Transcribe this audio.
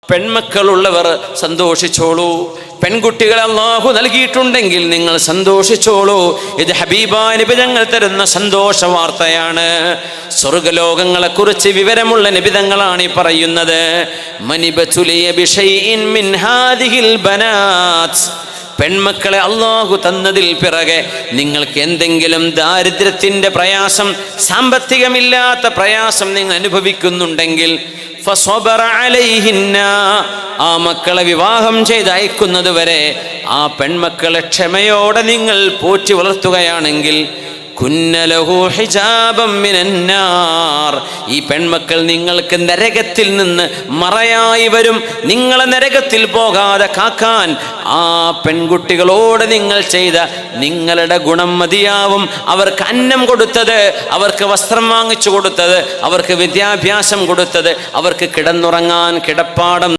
പെൺമക്കളുള്ളവർ സന്തോഷിച്ചോളൂ. പെൺകുട്ടികളെ അല്ലാഹു നൽകിയിട്ടുണ്ടെങ്കിൽ നിങ്ങൾ സന്തോഷിച്ചോളൂ. ഇത് ഹബീബായ നബി തങ്ങൾ തരുന്ന സന്തോഷ വാർത്തയാണ്. സ്വർഗ്ഗലോകങ്ങളെ കുറിച്ച് വിവരമുള്ള നബി തങ്ങളാണ് ഈ പറയുന്നത്. മനിബതുലിയ ബിശൈഇൻ മിൻ ഹാദിഹിൽ ബനാത്ത്, പെൺമക്കളെ അല്ലാഹു തന്നതിൽ പിറകെ നിങ്ങൾക്ക് എന്തെങ്കിലും ദാരിദ്ര്യത്തിന്റെ പ്രയാസം, സാമ്പത്തികമില്ലാത്ത പ്രയാസം നിങ്ങൾ അനുഭവിക്കുന്നുണ്ടെങ്കിൽ ഫസ്വബറ അലൈഹിന്ന, ആ മക്കളെ വിവാഹം ചെയ്ത് അയക്കുന്നത് വരെ ആ പെൺമക്കളെ ക്ഷമയോടെ നിങ്ങൾ പോറ്റി വളർത്തുകയാണെങ്കിൽ കുന്നലഹു ഹിജാബം മിനന്നാർ, ഈ പെൺമക്കൾ നിങ്ങൾക്ക് നരകത്തിൽ നിന്ന് മറയായി വരും. നിങ്ങളെ നരകത്തിൽ പോകാതെ കാക്കാൻ ആ പെൺകുട്ടികളോട് നിങ്ങൾ ചെയ്ത നിങ്ങളുടെ ഗുണം മതിയാവും. അവർക്ക് അന്നം കൊടുത്തത്, അവർക്ക് വസ്ത്രം വാങ്ങിച്ചു കൊടുത്തത്, അവർക്ക് വിദ്യാഭ്യാസം കൊടുത്തത്, അവർക്ക് കിടന്നുറങ്ങാൻ കിടപ്പാടം